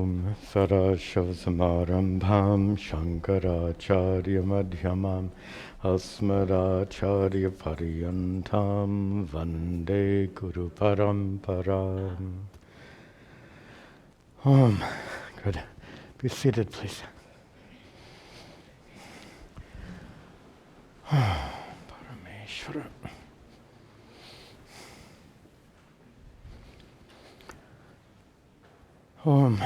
Om Sarashavsamarambham Shankaracharya Madhyamam Asmadacharya Paryantam Vande Guru Paramparam. Good. Be seated, please. Parameshvara. Om.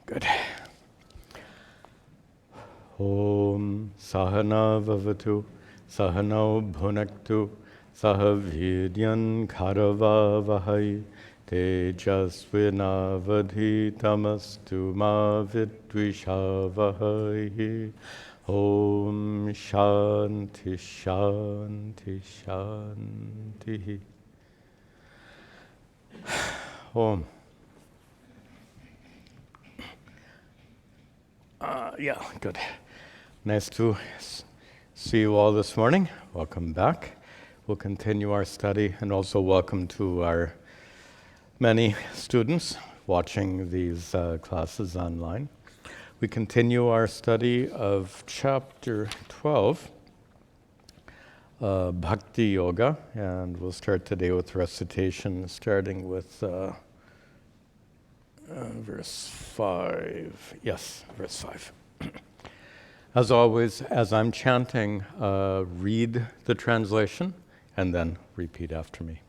Good. Om Sahana Vavatu Sahano Bhunaktu Sahavidyan Karavavahai Tejasvinavadhitamastu ma vidvishavahai. Om Shanti Shanti Shanti. Om. Yeah, good. Nice to see you all this morning. Welcome back. We'll continue our study, and also welcome to our many students watching these classes online. We continue our study of Chapter 12, Bhakti Yoga, and we'll start today with recitation, starting with verse 5. Yes, verse 5. As always, as I'm chanting, read the translation and then repeat after me.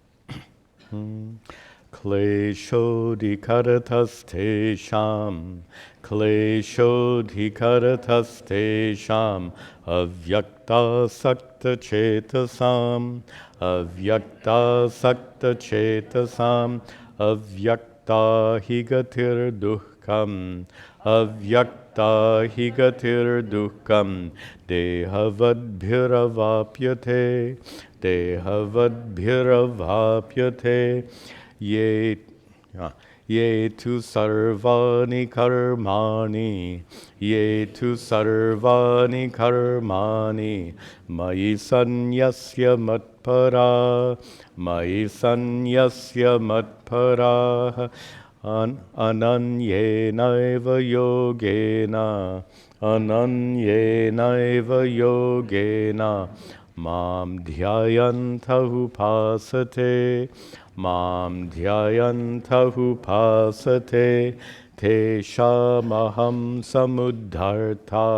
Kleshodhikaratas tesham avyakta sakta chetasam avyakta higatir dukkam avyakta higatir dukkam dehavadbhiravapyate ye tu sarvani karmani mayi sanyasya matpara ananyenaiva yogena mam dhyayanta upasate teshamaham samudharta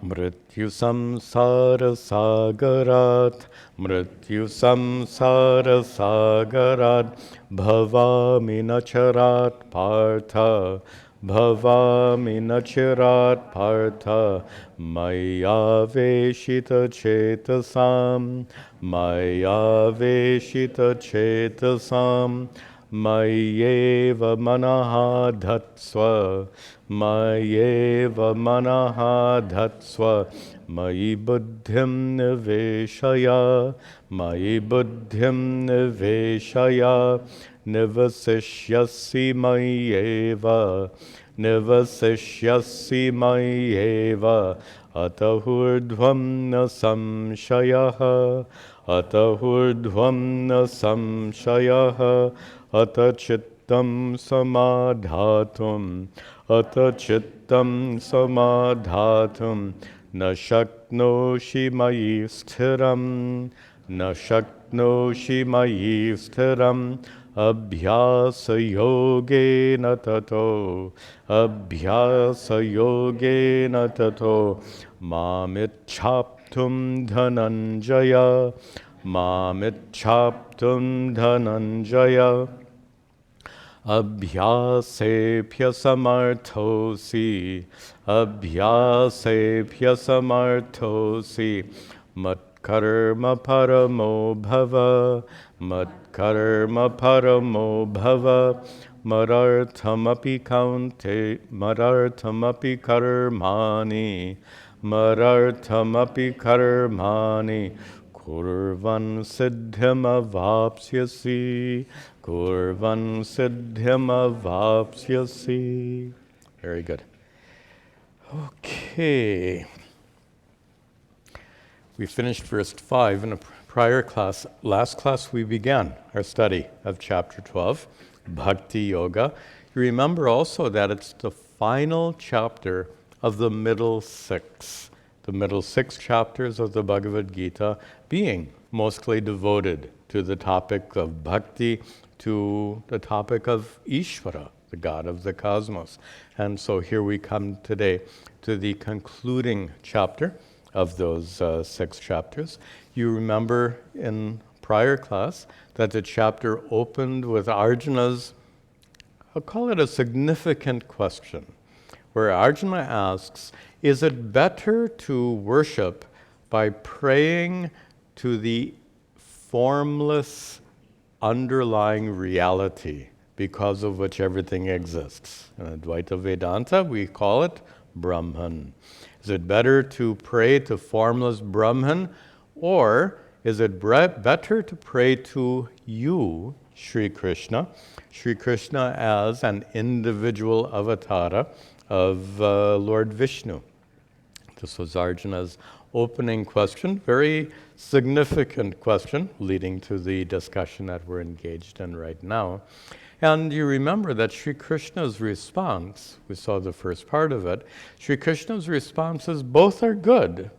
Mrityu samsara sagarat bhavami nacharat partha mayaveshita chetasam mayeva manaha dhatsva mayi buddhim niveshaya nivasishyasi mayeva atahurdhvam na samshayah atachittam samadhatum na shaknoshi mayi sthiram Abhyasa yogena tato mamichhaptum dhananjaya Abhyasepya samarthosi Matkarma paramo bhava, matkarma paramo bhava, mararthamapi kaunte, mararthamapi karmani, mararthamapi karmani, kurvan siddham avapsyasi, kurvan siddham avapsyasi. Very good. Okay. We finished verse 5 in a prior class. Last class we began our study of chapter 12, Bhakti Yoga. You remember also that it's the final chapter of the middle six chapters of the Bhagavad Gita being mostly devoted to the topic of bhakti, to the topic of Ishvara, the God of the cosmos. And so here we come today to the concluding chapter of those 6 chapters. You remember in prior class that the chapter opened with Arjuna's, I'll call it a significant question, where Arjuna asks, is it better to worship by praying to the formless underlying reality because of which everything exists? In Advaita Vedanta, we call it Brahman. Is it better to pray to formless Brahman, or is it better to pray to you, Sri Krishna as an individual avatara of Lord Vishnu? This was Arjuna's opening question, very significant question, leading to the discussion that we're engaged in right now. And you remember that Sri Krishna's response, we saw the first part of it, Sri Krishna's response is both are good.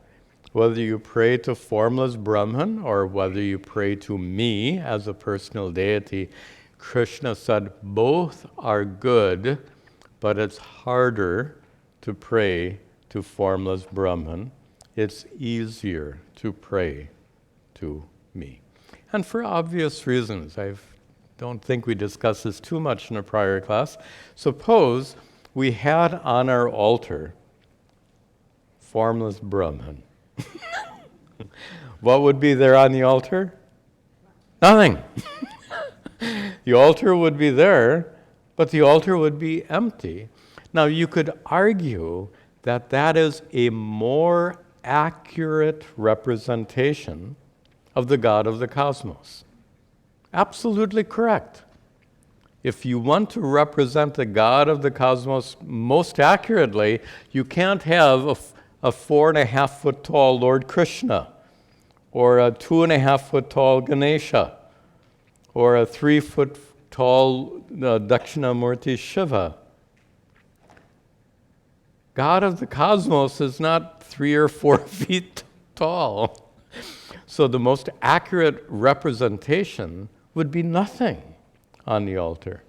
Whether you pray to formless Brahman or whether you pray to me as a personal deity, Krishna said both are good, but it's harder to pray to formless Brahman. It's easier to pray to me. And for obvious reasons, I don't think we discussed this too much in a prior class. Suppose we had on our altar formless Brahman. What would be there on the altar? Nothing. The altar would be there, but the altar would be empty. Now you could argue that that is a more accurate representation of the God of the cosmos. Absolutely correct. If you want to represent the God of the cosmos most accurately, you can't have a 4.5 foot tall Lord Krishna, or a 2.5 foot tall Ganesha, or a 3 foot tall Dakshinamurti Shiva. God of the cosmos is not 3 or 4 feet tall. So the most accurate representation would be nothing on the altar.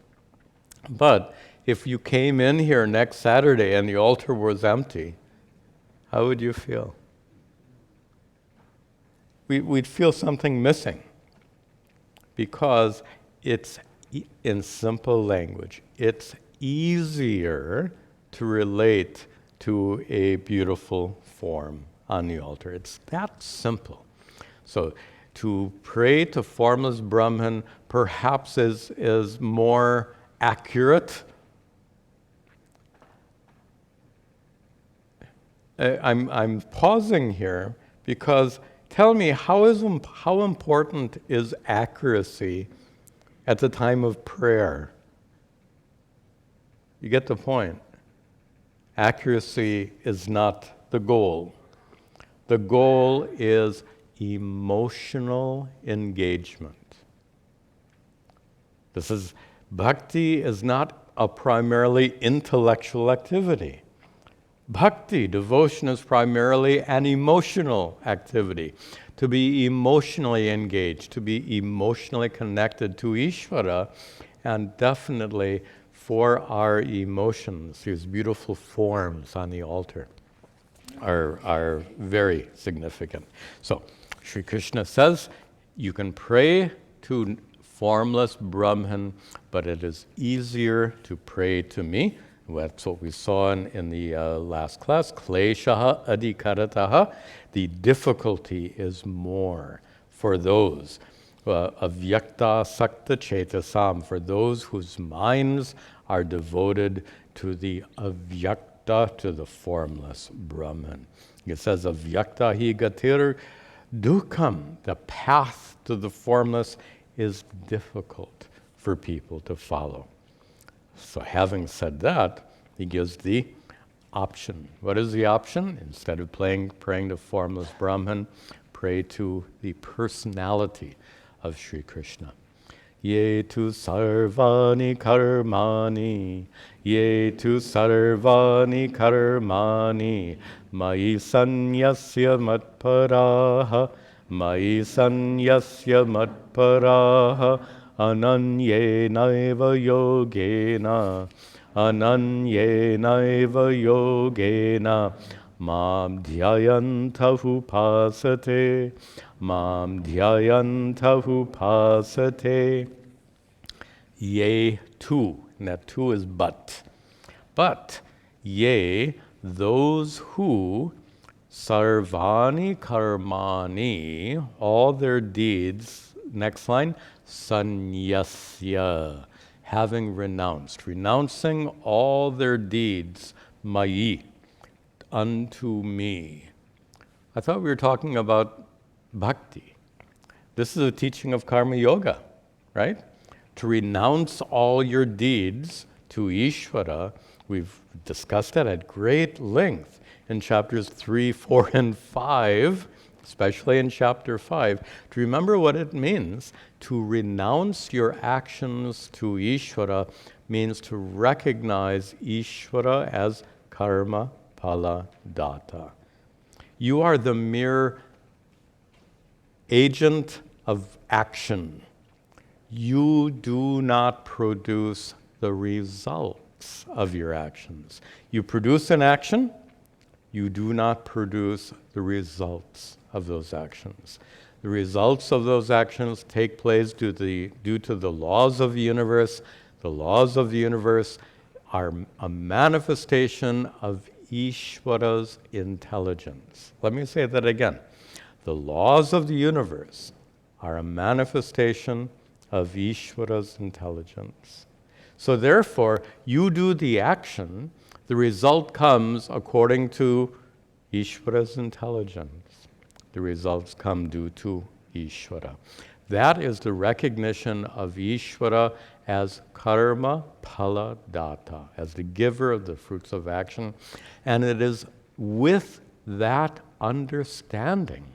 But if you came in here next Saturday and the altar was empty, how would you feel? We'd feel something missing, because it's, in simple language, it's easier to relate to a beautiful form on the altar. It's that simple. So to pray to formless Brahman perhaps is more accurate. I'm pausing here because tell me, how important is accuracy at the time of prayer? You get the point. Accuracy is not the goal. The goal is emotional engagement. Bhakti is not a primarily intellectual activity. Bhakti, devotion, is primarily an emotional activity. To be emotionally engaged, to be emotionally connected to Ishvara, and definitely for our emotions, these beautiful forms on the altar are very significant. So, Sri Krishna says, you can pray to formless Brahman, but it is easier to pray to me That's what we saw in the last class. Kleshaha adhikarataha. The difficulty is more for those avyakta sakta chetasam, for those whose minds are devoted to the avyakta, to the formless Brahman. It says avyakta hi gatir dukkam. The path to the formless is difficult for people to follow. So having said that, he gives the option. What is the option? Instead of praying to formless Brahman, pray to the personality of Sri Krishna. Ye tu sarvani karmani, ye tu sarvani karmani, mai sanyasya matparaha, mai sanyasya matparaha, ananyenaiva yogena, ananyenaiva yogena, mam dhyayantahu pasate, mam dhyayantahu pasate. Yea, tu, and that tu is but. But, yea, those who sarvani karmani, all their deeds, next line, sanyasya, having renounced, renouncing all their deeds, mayi, unto me. I thought we were talking about bhakti. This is a teaching of karma yoga, right? To renounce all your deeds to Ishvara. We've discussed that at great length in chapters 3, 4, and 5, especially in chapter 5, to remember what it means to renounce your actions to Ishvara means to recognize Ishvara as karma phala data. You are the mere agent of action. You do not produce the results of your actions. You produce an action, you do not produce the results of those actions. The results of those actions take place due to the laws of the universe. The laws of the universe are a manifestation of Ishvara's intelligence. Let me say that again. The laws of the universe are a manifestation of Ishvara's intelligence. So therefore, you do the action, the result comes according to Ishvara's intelligence. The results come due to Ishvara. That is the recognition of Ishvara as karma phala data, as the giver of the fruits of action. And it is with that understanding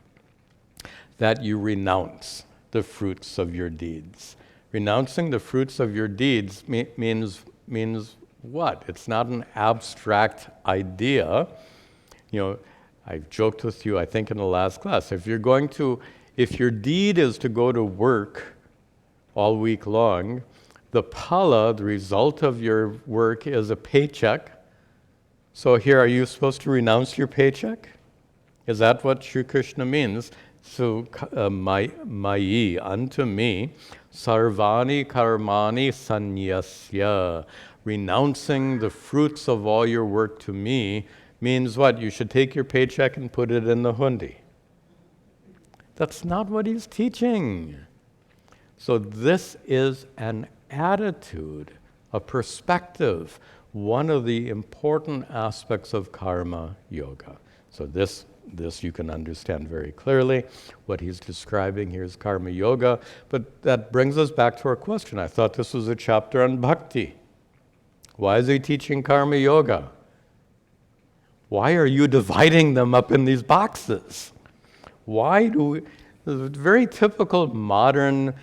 that you renounce the fruits of your deeds. Renouncing the fruits of your deeds means what? It's not an abstract idea. You know, I've joked with you, I think in the last class, if your deed is to go to work all week long, the phala, the result of your work, is a paycheck. So here, are you supposed to renounce your paycheck? Is that what Sri Krishna means? So, mayi, unto me, sarvani karmani sanyasya. Renouncing the fruits of all your work to me means what? You should take your paycheck and put it in the hundi. That's not what he's teaching. So this is an attitude, a perspective, one of the important aspects of karma yoga. So this you can understand very clearly. What he's describing here is karma yoga, but that brings us back to our question. I thought this was a chapter on bhakti. Why is he teaching karma yoga? Why are you dividing them up in these boxes? It's a very typical modern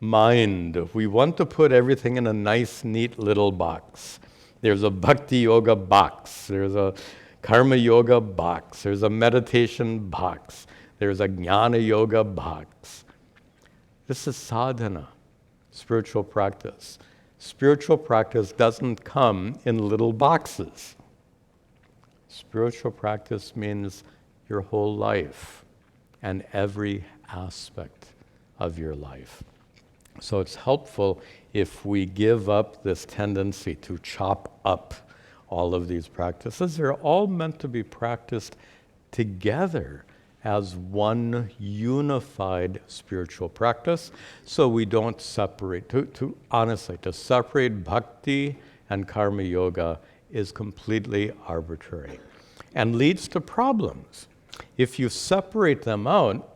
mind. We want to put everything in a nice, neat little box. There's a bhakti yoga box. There's a karma yoga box. There's a meditation box. There's a jnana yoga box. This is sadhana, spiritual practice. Spiritual practice doesn't come in little boxes. Spiritual practice means your whole life and every aspect of your life. So it's helpful if we give up this tendency to chop up all of these practices. They're all meant to be practiced together as one unified spiritual practice, so we don't separate. Honestly, to separate bhakti and karma yoga is completely arbitrary and leads to problems. If you separate them out,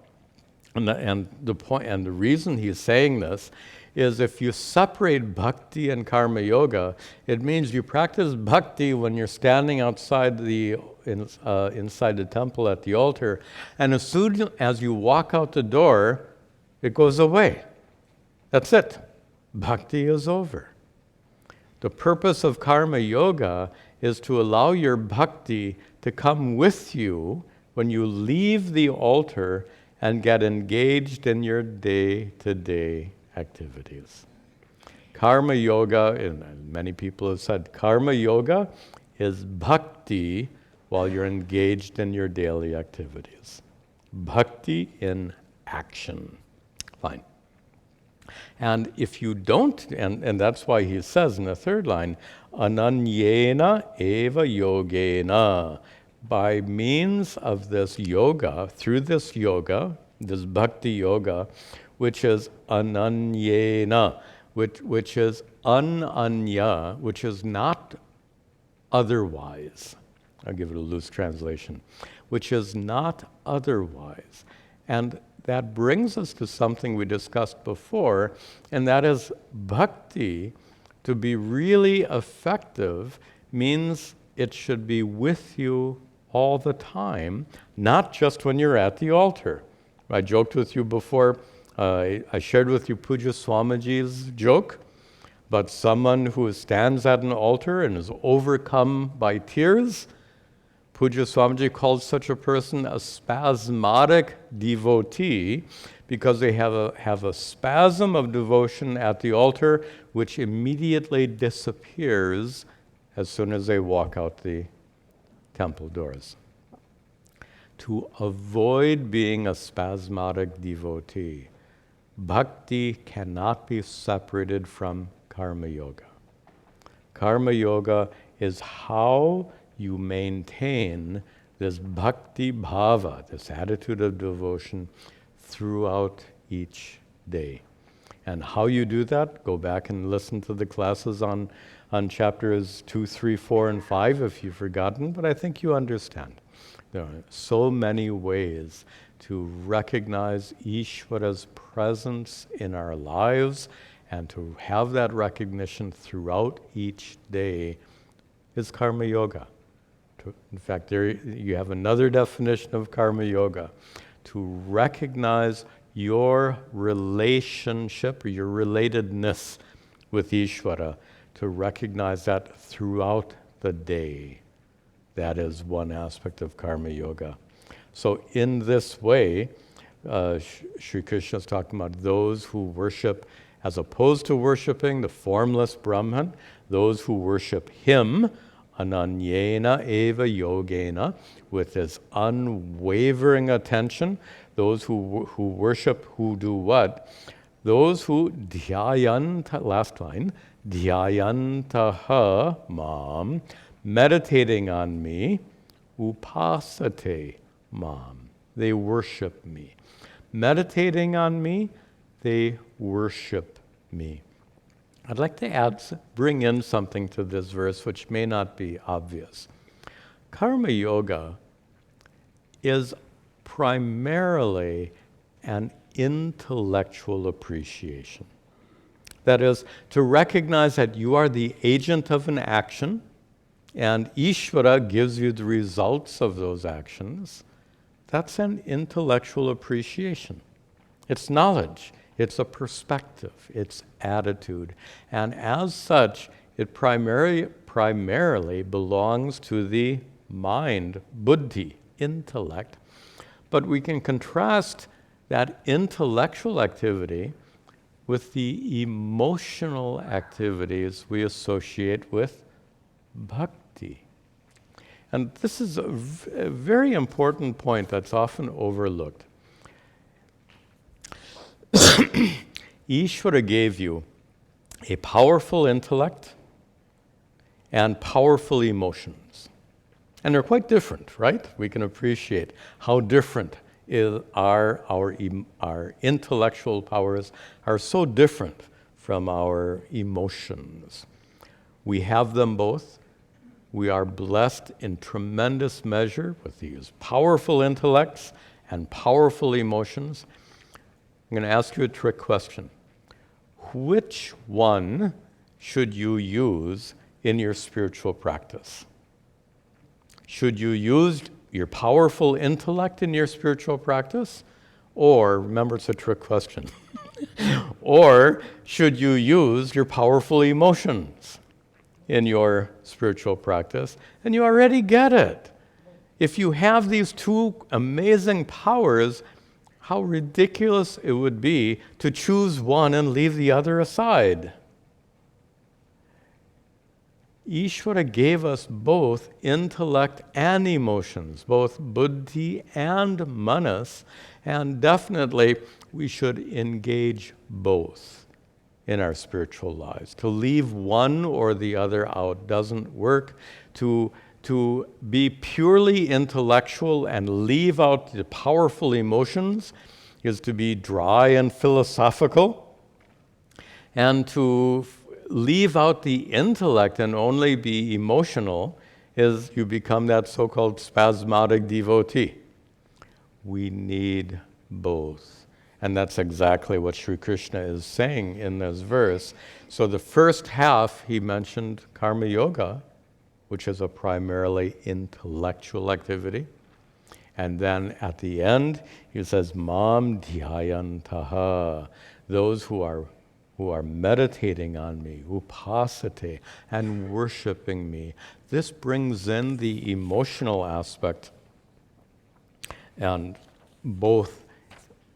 and the reason he's saying this is if you separate bhakti and karma yoga, it means you practice bhakti when you're standing outside inside the temple at the altar, and as soon as you walk out the door, it goes away. That's it. Bhakti is over. The purpose of karma yoga is to allow your bhakti to come with you when you leave the altar and get engaged in your day-to-day activities. Karma yoga, and many people have said, karma yoga is bhakti while you're engaged in your daily activities. Bhakti in action. Fine. And if you don't, and that's why he says in the third line, ananyena eva yogena, by means of this yoga, through this yoga, this bhakti yoga, which is ananyena, which is ananya, which is not otherwise. I'll give it a loose translation, which is not otherwise. And that brings us to something we discussed before, and that is bhakti, to be really effective, means it should be with you all the time, not just when you're at the altar. I joked with you before, I shared with you Puja Swamiji's joke about someone who stands at an altar and is overcome by tears. Puja Swamiji calls such a person a spasmodic devotee because they have a spasm of devotion at the altar which immediately disappears as soon as they walk out the temple doors. To avoid being a spasmodic devotee, bhakti cannot be separated from karma yoga. Karma yoga is how you maintain this bhakti bhava, this attitude of devotion, throughout each day. And how you do that, go back and listen to the classes on chapters 2, 3, 4, and 5 if you've forgotten, but I think you understand. There are so many ways to recognize Ishvara's presence in our lives, and to have that recognition throughout each day is karma yoga. In fact, there you have another definition of karma yoga: to recognize your relationship or your relatedness with Ishvara, to recognize that throughout the day. That is one aspect of karma yoga. So in this way, Sri Krishna is talking about those who worship, as opposed to worshiping the formless Brahman, those who worship him, ananyena eva yogena, with his unwavering attention. Those who worship, who do what? Those who dhyayanta, last line, dhyayantaha mam, meditating on me, upasate mam, they worship me. Meditating on me, they worship me. I'd like to bring in something to this verse which may not be obvious. Karma yoga is primarily an intellectual appreciation. That is, to recognize that you are the agent of an action, and Ishvara gives you the results of those actions. That's an intellectual appreciation. It's knowledge. It's a perspective. It's attitude. And as such, it primarily belongs to the mind, buddhi, intellect. But we can contrast that intellectual activity with the emotional activities we associate with bhakti. And this is a very important point that's often overlooked. Ishvara gave you a powerful intellect and powerful emotions. And they're quite different, right? We can appreciate how different our intellectual powers are so different from our emotions. We have them both. We are blessed in tremendous measure with these powerful intellects and powerful emotions. I'm going to ask you a trick question. Which one should you use in your spiritual practice? Should you use your powerful intellect in your spiritual practice? Or, remember it's a trick question, or should you use your powerful emotions in your spiritual practice? And you already get it. If you have these two amazing powers, how ridiculous it would be to choose one and leave the other aside. Ishvara gave us both intellect and emotions, both buddhi and manas, and definitely we should engage both in our spiritual lives. To leave one or the other out doesn't work. To be purely intellectual and leave out the powerful emotions is to be dry and philosophical. And to leave out the intellect and only be emotional is you become that so-called spasmodic devotee. We need both. And that's exactly what Sri Krishna is saying in this verse. So the first half, he mentioned karma yoga, which is a primarily intellectual activity. And then at the end, he says, Mam dhyayantaha, those who are meditating on me, upasate, and worshiping me. This brings in the emotional aspect. And both,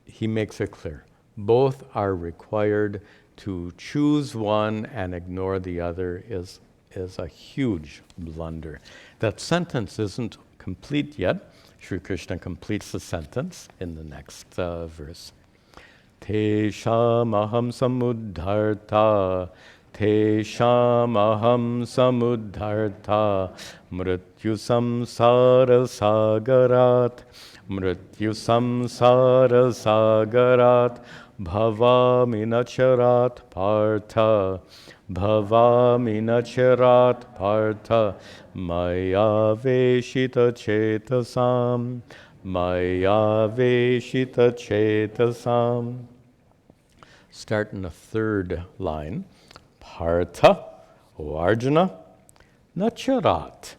he makes it clear, both are required. To choose one and ignore the other is a huge blunder. That sentence isn't complete yet. Sri Krishna completes the sentence in the next verse. Tesham aham samudharta, tesham aham samudharta, mrityu samsara sagarat, mrityu samsara sagarat, bhavami nacharat partha, bhavami nacharat partha, maya veshita chetasam, maya veshita chetasam. Start in the third line. Partha, O Arjuna, nacharat,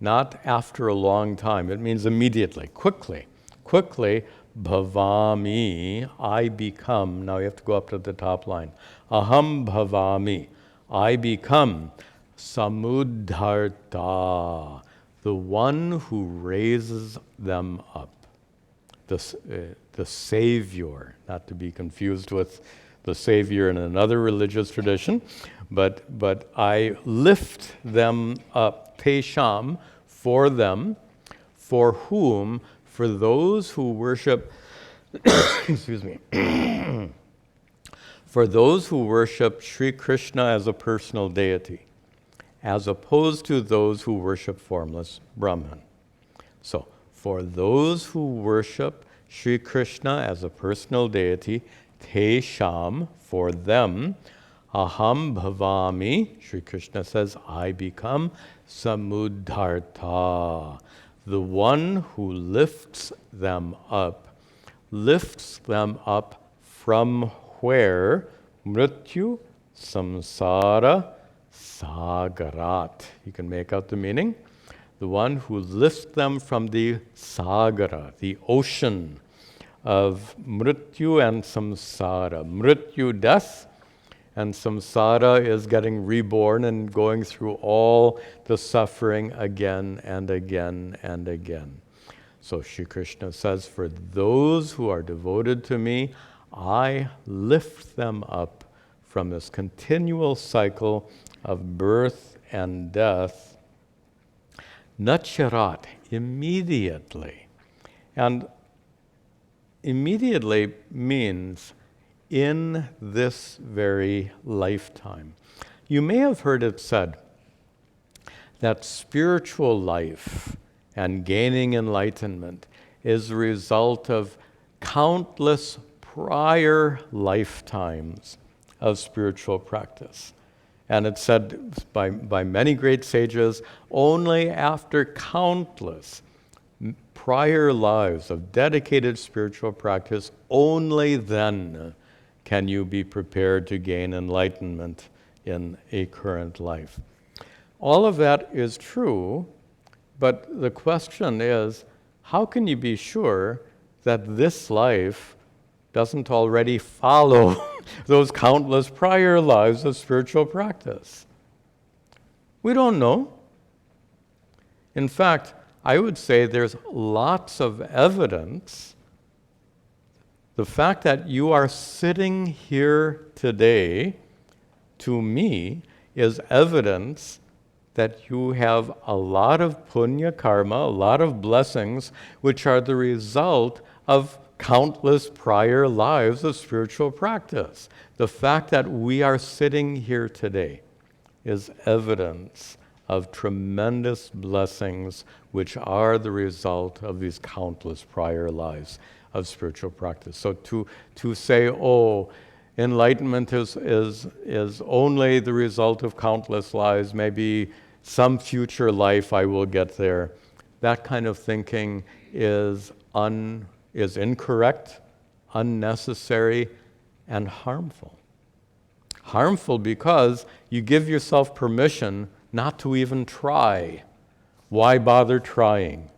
not after a long time. It means immediately, quickly. Quickly, bhavami, I become. Now you have to go up to the top line. Aham bhavami, I become samudharta, the one who raises them up. The savior, not to be confused with the savior in another religious tradition, but I lift them up, tesham, for them, for whom, for those who worship, excuse me, for those who worship Sri Krishna as a personal deity, as opposed to those who worship formless Brahman. So, for those who worship Sri Krishna as a personal deity, tesham, for them, aham bhavami, Sri Krishna says, I become samudharta, the one who lifts them up from where? Mrityu samsara sagarat. You can make out the meaning. The one who lifts them from the sagara, the ocean of mrityu and samsara. Mrityu, death, and samsara is getting reborn and going through all the suffering again and again and again. So Sri Krishna says, for those who are devoted to me, I lift them up from this continual cycle of birth and death. Nacharat, immediately. And immediately means in this very lifetime. You may have heard it said that spiritual life and gaining enlightenment is a result of countless prior lifetimes of spiritual practice. And it's said by many great sages, only after countless prior lives of dedicated spiritual practice, only then can you be prepared to gain enlightenment in a current life. All of that is true, but the question is, how can you be sure that this life doesn't already follow those countless prior lives of spiritual practice? We don't know. In fact, I would say there's lots of evidence. The fact that you are sitting here today, to me, is evidence that you have a lot of punya karma, a lot of blessings, which are the result of countless prior lives of spiritual practice. The fact that we are sitting here today is evidence of tremendous blessings which are the result of these countless prior lives of spiritual practice. So to say, oh, enlightenment is only the result of countless lives, maybe some future life I will get there, that kind of thinking is incorrect, unnecessary, and harmful. Harmful because you give yourself permission not to even try. Why bother trying?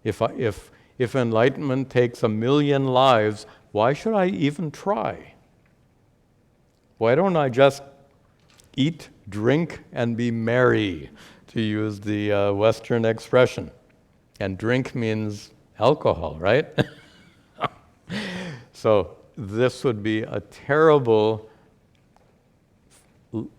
If enlightenment takes 1,000,000 lives, why should I even try? Why don't I just eat, drink, and be merry, to use the Western expression? And drink means alcohol, right? So this would be a terrible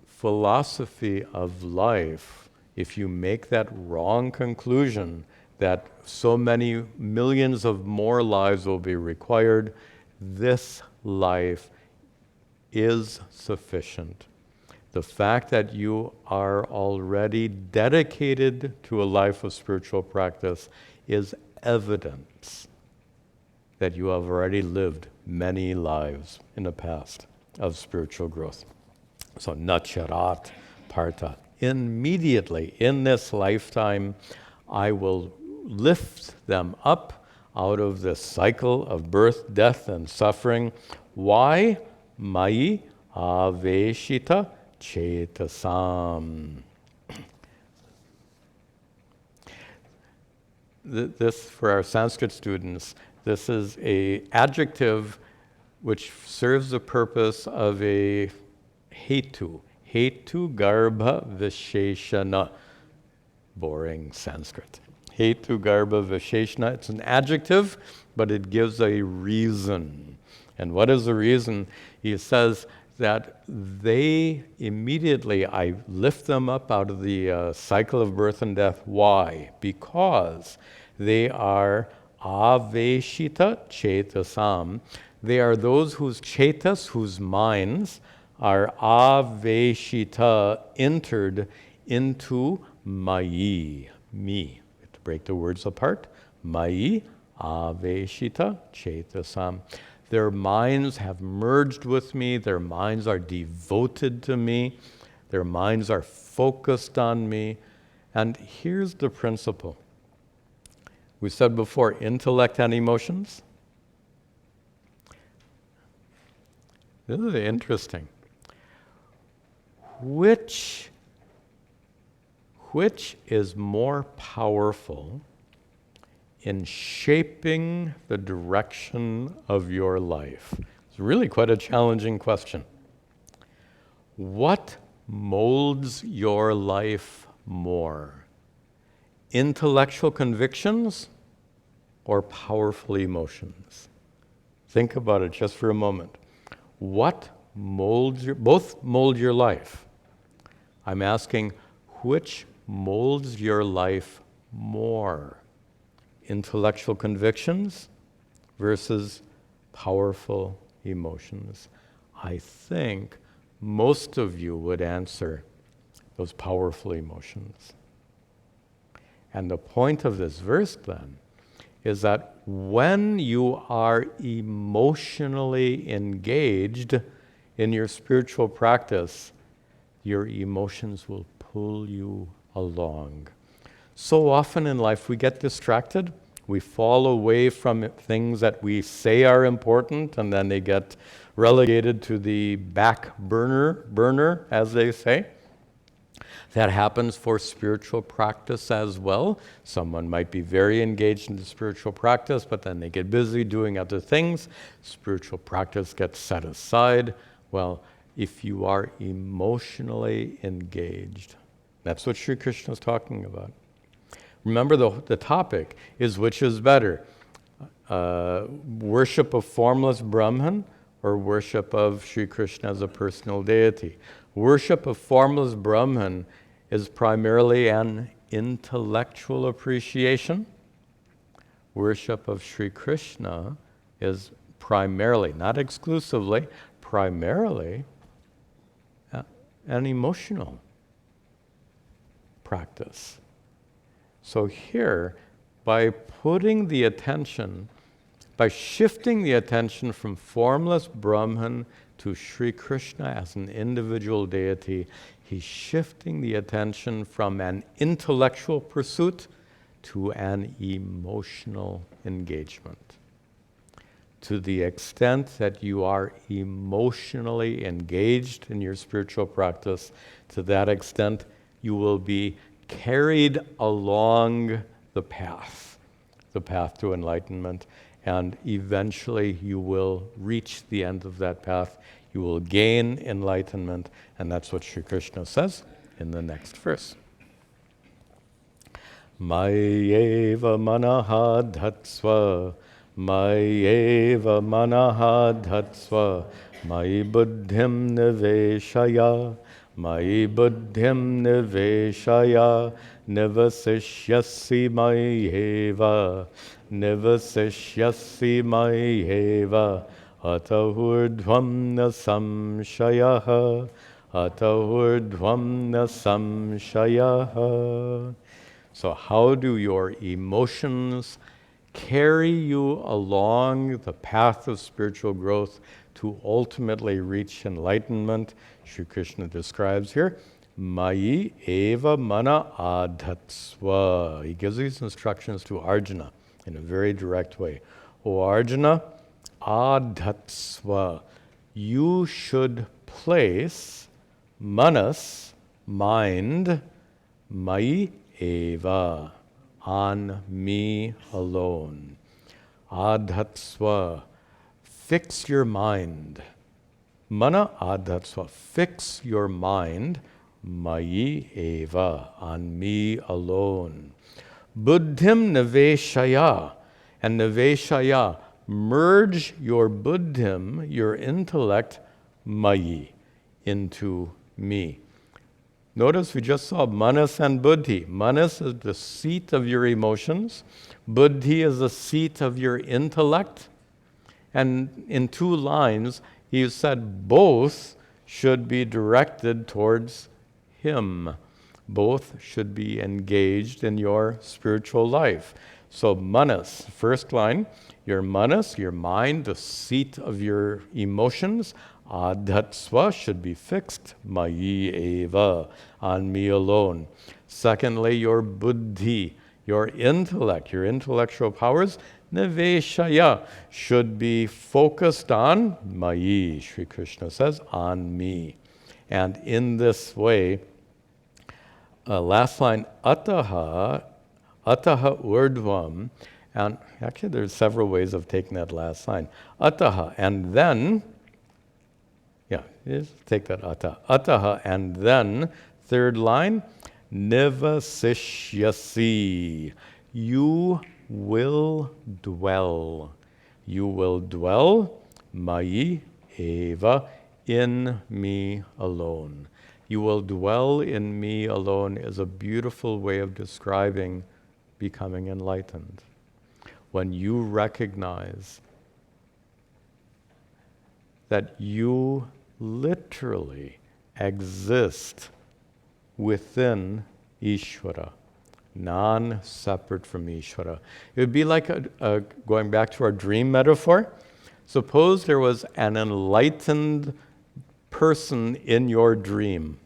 philosophy of life if you make that wrong conclusion that so many millions of more lives will be required. This life is sufficient. The fact that you are already dedicated to a life of spiritual practice is evidence that you have already lived many lives in the past of spiritual growth. So, nacharat partha. Immediately in this lifetime, I will lift them up out of this cycle of birth, death, and suffering. Why? Mai aveshita chetasam. This, for our Sanskrit students, this is an adjective which serves the purpose of a hetu. Hetu garbha visheshana. Boring Sanskrit. Hetu garbha visheshana. It's an adjective, but it gives a reason. And what is the reason? He says that they immediately, I lift them up out of the cycle of birth and death. Why? Because they are aveshita chetasam. They are those whose chetas, whose minds, are aveshita, entered into mai, me. We have to break the words apart. Mai aveshita chetasam. Their minds have merged with me. Their minds are devoted to me. Their minds are focused on me. And here's the principle. We said before, intellect and emotions. This is interesting. Which is more powerful in shaping the direction of your life? It's really quite a challenging question. What molds your life more? Intellectual convictions or powerful emotions? Think about it just for a moment. What molds both mold your life. I'm asking, which molds your life more? Intellectual convictions versus powerful emotions? I think most of you would answer those powerful emotions. And the point of this verse then is that when you are emotionally engaged in your spiritual practice, your emotions will pull you along. So often in life we get distracted. We fall away from things that we say are important, and then they get relegated to the back burner, as they say. That happens for spiritual practice as well. Someone might be very engaged in the spiritual practice, but then they get busy doing other things. Spiritual practice gets set aside. Well, if you are emotionally engaged, that's what Sri Krishna is talking about. Remember, the topic is which is better, worship of formless Brahman or worship of Sri Krishna as a personal deity. Worship of formless Brahman is primarily an intellectual appreciation. Worship of Sri Krishna is primarily, not exclusively, primarily an emotional practice. So here, by putting the attention, by shifting the attention from formless Brahman to Sri Krishna as an individual deity, he's shifting the attention from an intellectual pursuit to an emotional engagement. To the extent that you are emotionally engaged in your spiritual practice, to that extent you will be carried along the path to enlightenment, and eventually you will reach the end of that path. You will gain enlightenment, and that's what Sri Krishna says in the next verse. Mayeva manaha dhatsva, mayeva manaha dhatsva, mayi buddhim niveshaya, mayi buddhim niveshaya, nivasishyasi mayeva, nivasishyasi mayeva, atahurdhvam na samshayaha, atahurdhvam na samshayaha. So how do your emotions carry you along the path of spiritual growth to ultimately reach enlightenment? Sri Krishna describes here, Mayi eva mana adhatsva. He gives these instructions to Arjuna in a very direct way. O Arjuna, adhatsva. You should place manas, mind, mayi eva, on me alone. Adhatsva, fix your mind. Mana adhatsva, fix your mind. Mayi eva, on me alone. Buddhim niveshaya, and niveshaya, merge your buddhim, your intellect, mayi, into me. Notice we just saw manas and buddhi. Manas is the seat of your emotions. Buddhi is the seat of your intellect. And in 2 lines, he said both should be directed towards him. Both should be engaged in your spiritual life. So manas, first line, your manas, your mind, the seat of your emotions, adhatsva, should be fixed, mayi eva, on me alone. Secondly, your buddhi, your intellect, your intellectual powers, niveshaya, should be focused on mayi, Sri Krishna says, on me. And in this way, last line, ataha urdhvam, and actually there's several ways of taking that last line. Ataha, and then, just take that ataha, and then, third line, nivasishyasi. You will dwell. You will dwell, mayi eva, in me alone. You will dwell in me alone is a beautiful way of describing becoming enlightened. When you recognize that you literally exist within Ishvara, non-separate from Ishvara. It would be like, going back to our dream metaphor, suppose there was an enlightened person in your dream.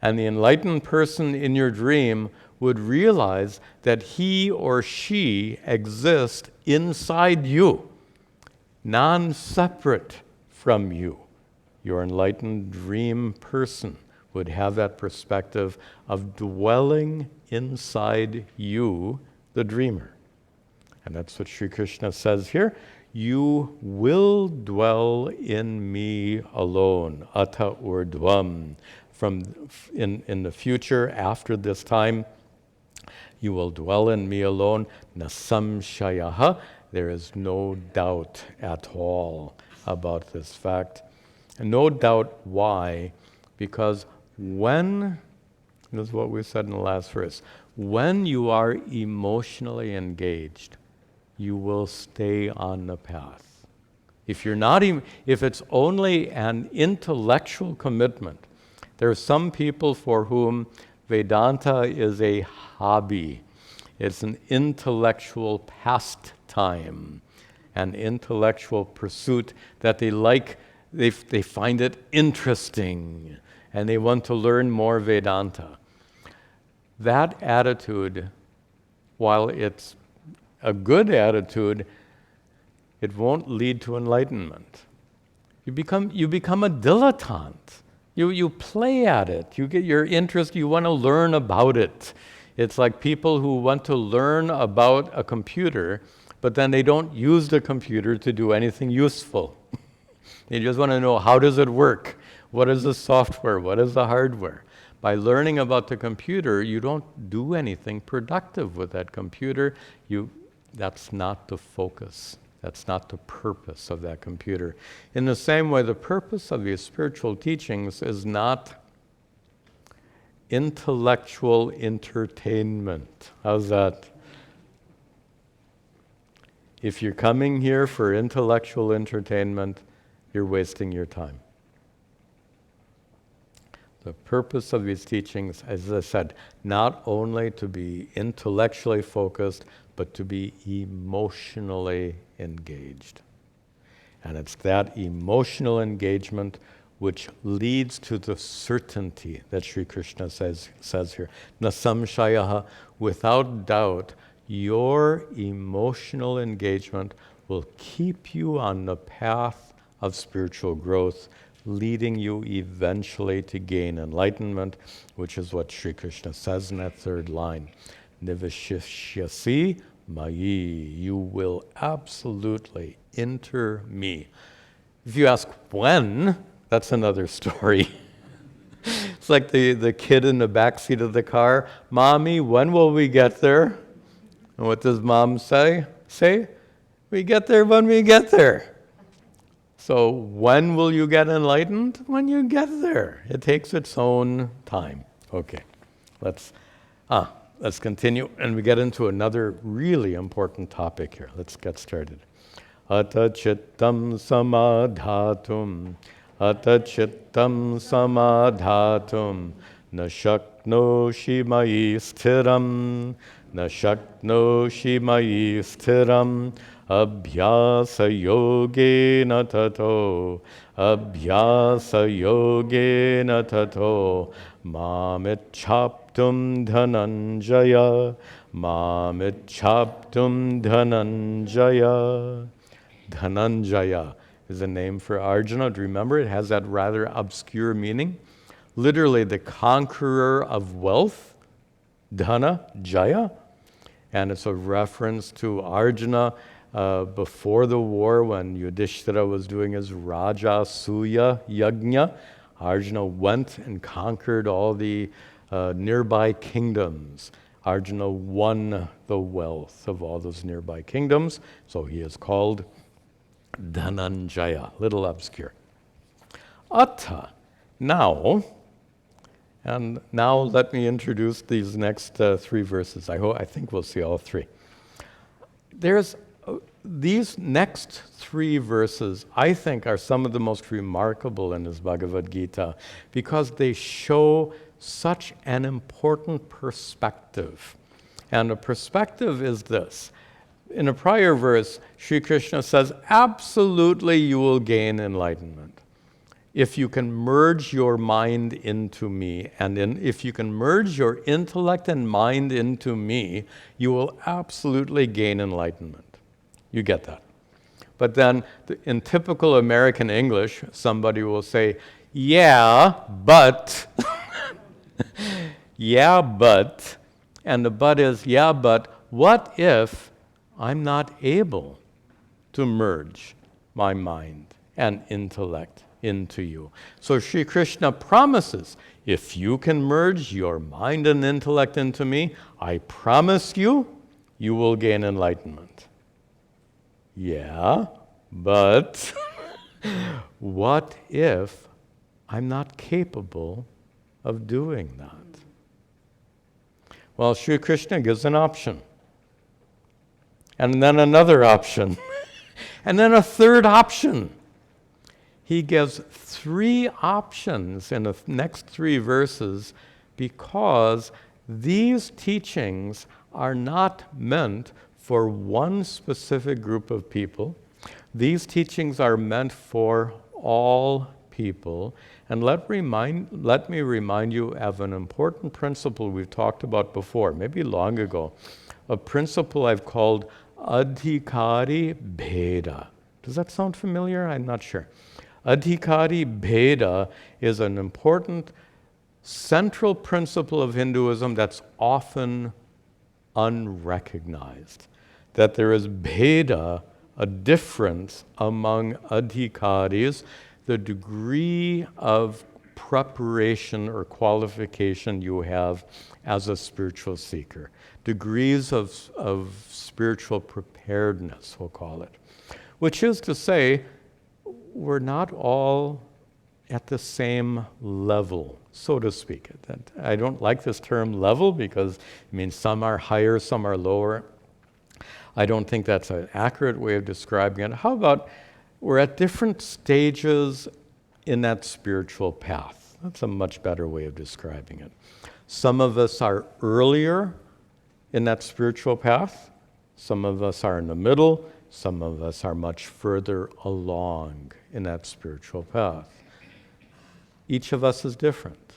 And the enlightened person in your dream would realize that he or she exists inside you, non-separate from you. Your enlightened dream person would have that perspective of dwelling inside you, the dreamer. And that's what Sri Krishna says here. You will dwell in me alone, ata urdhvam. In the future, after this time, you will dwell in me alone, nasamshayaha. There is no doubt at all about this fact. And no doubt why? Because this is what we said in the last verse, when you are emotionally engaged, you will stay on the path. If it's only an intellectual commitment, there are some people for whom Vedanta is a hobby. It's an intellectual pastime, an intellectual pursuit that they like. They find it interesting, and they want to learn more Vedanta. That attitude, while it's a good attitude, it won't lead to enlightenment. You become a dilettante. You play at it. You get your interest. You want to learn about it. It's like people who want to learn about a computer, but then they don't use the computer to do anything useful. They just want to know, how does it work? What is the software? What is the hardware? By learning about the computer, you don't do anything productive with that computer. That's not the focus. That's not the purpose of that computer. In the same way, the purpose of these spiritual teachings is not intellectual entertainment. How's that? If you're coming here for intellectual entertainment, you're wasting your time. The purpose of these teachings, as I said, not only to be intellectually focused, but to be emotionally engaged. And it's that emotional engagement which leads to the certainty that Sri Krishna says here. Nasamshayaha, without doubt, your emotional engagement will keep you on the path of spiritual growth, leading you eventually to gain enlightenment, which is what Sri Krishna says in that third line. Nivishishyasi mayi, you will absolutely enter me. If you ask when, that's another story. It's like the kid in the back seat of the car. Mommy, when will we get there? And what does mom say? We get there when we get there. So when will you get enlightened? When you get there. It takes its own time. Okay, let's continue, and we get into another really important topic here. Let's get started. Ata chittam samadhatum, na shaknoshi mayi sthiram, Abhyasa yogena tato, mamichhaptum dhananjaya. Dhananjaya is a name for Arjuna. Do you remember? It has that rather obscure meaning. Literally, the conqueror of wealth, Dhana, Jaya. And it's a reference to Arjuna before the war when Yudhishthira was doing his Raja Suya Yajna. Arjuna went and conquered all the nearby kingdoms. Arjuna won the wealth of all those nearby kingdoms, so he is called Dhananjaya. Little obscure. Atta, now let me introduce these next three verses. I think we'll see all three. These next three verses, I think, are some of the most remarkable in this Bhagavad Gita because they show such an important perspective. And a perspective is this. In a prior verse, Sri Krishna says, absolutely you will gain enlightenment if you can merge your mind into me. And if you can merge your intellect and mind into me, you will absolutely gain enlightenment. You get that. But then, in typical American English, somebody will say, yeah, but, yeah, but, and the but is, yeah, but, what if I'm not able to merge my mind and intellect into you? So Sri Krishna promises, if you can merge your mind and intellect into me, I promise you, you will gain enlightenment. Yeah, but what if I'm not capable of doing that? Well, Sri Krishna gives an option. And then another option. And then a third option. He gives 3 options in the next 3 verses because these teachings are not meant for one specific group of people. These teachings are meant for all people. And let me remind you of an important principle we've talked about before, maybe long ago, a principle I've called Adhikari Bheda. Does that sound familiar? I'm not sure. Adhikari Bheda is an important central principle of Hinduism that's often unrecognized. That there is Bheda, a difference among adhikaris, the degree of preparation or qualification you have as a spiritual seeker. Degrees of spiritual preparedness, we'll call it. Which is to say, we're not all at the same level, so to speak. I don't like this term level because it means some are higher, some are lower. I don't think that's an accurate way of describing it. How about we're at different stages in that spiritual path? That's a much better way of describing it. Some of us are earlier in that spiritual path. Some of us are in the middle. Some of us are much further along in that spiritual path. Each of us is different.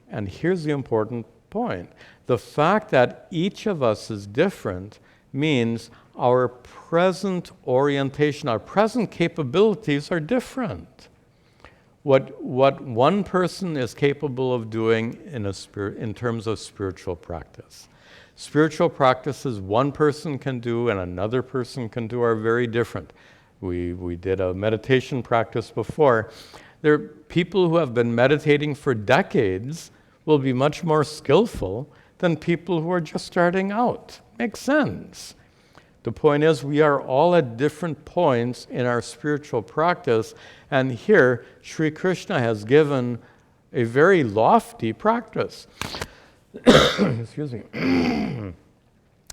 And here's the important point. The fact that each of us is different means our present orientation, our present capabilities are different. What one person is capable of doing in terms of spiritual practice. Spiritual practices one person can do and another person can do are very different. We did a meditation practice before. There are people who have been meditating for decades will be much more skillful than people who are just starting out. Makes sense. The point is, we are all at different points in our spiritual practice, and here, Sri Krishna has given a very lofty practice. Excuse me.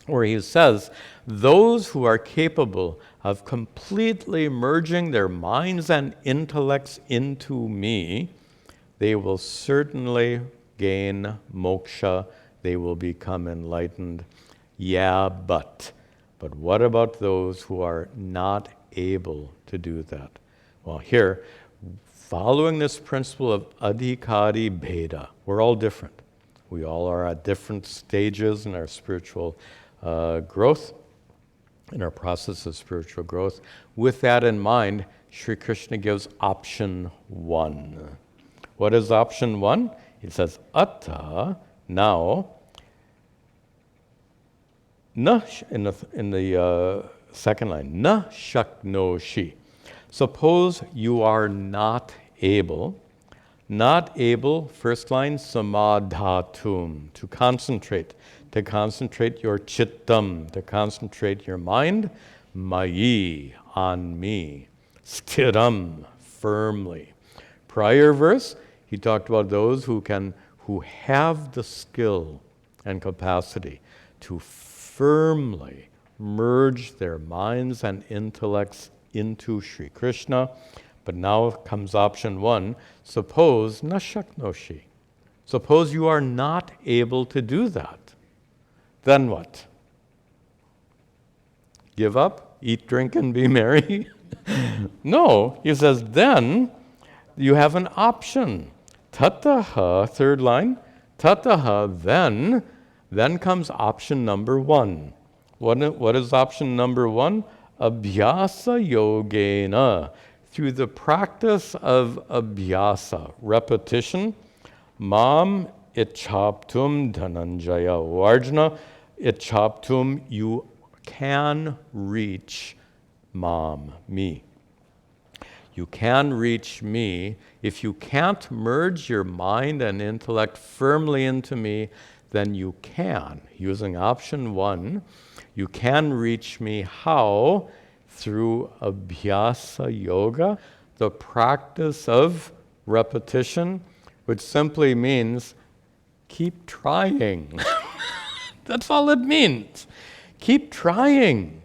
Where he says, those who are capable of completely merging their minds and intellects into me, they will certainly gain moksha, they will become enlightened. Yeah, but what about those who are not able to do that? Well, here, following this principle of adhikari bheda, we're all different. We all are at different stages in our spiritual growth, in our process of spiritual growth. With that in mind, Sri Krishna gives option 1. What is option 1? He says, atta, now, na, in the second line, na shaknoshi. Suppose you are not able, first line, samadhatum, to concentrate your chittam, to concentrate your mind, mayi, on me, sthiram, firmly. Prior verse, he talked about those who have the skill and capacity to firmly merge their minds and intellects into Sri Krishna. But now comes option 1. Suppose na shaknoshi. Suppose you are not able to do that. Then what? Give up? Eat, drink, and be merry? No, he says, then you have an option. Tataha, third line, tataha, then comes option number one. What is option number one? Abhyasa yogena. Through the practice of abhyasa, repetition, mam ichhaptum dhananjaya. Arjuna, ichhaptum, you can reach mam, me. You can reach me. If you can't merge your mind and intellect firmly into me, then you can. Using option one, you can reach me. How? Through Abhyasa yoga, the practice of repetition, which simply means keep trying. That's all it means. Keep trying.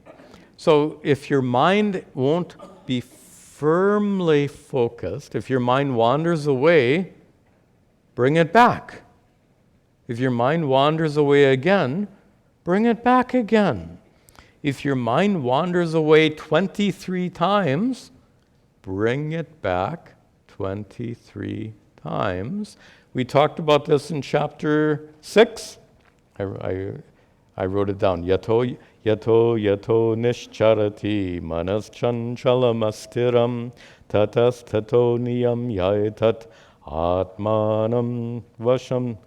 So if your mind won't be firmly focused, if your mind wanders away, bring it back. If your mind wanders away again, bring it back again. If your mind wanders away 23 times, bring it back 23 times. We talked about this in chapter 6. I wrote it down. Yato nischarati manas chanchalamastheram tatas tato niyam yaitat atmanam vasham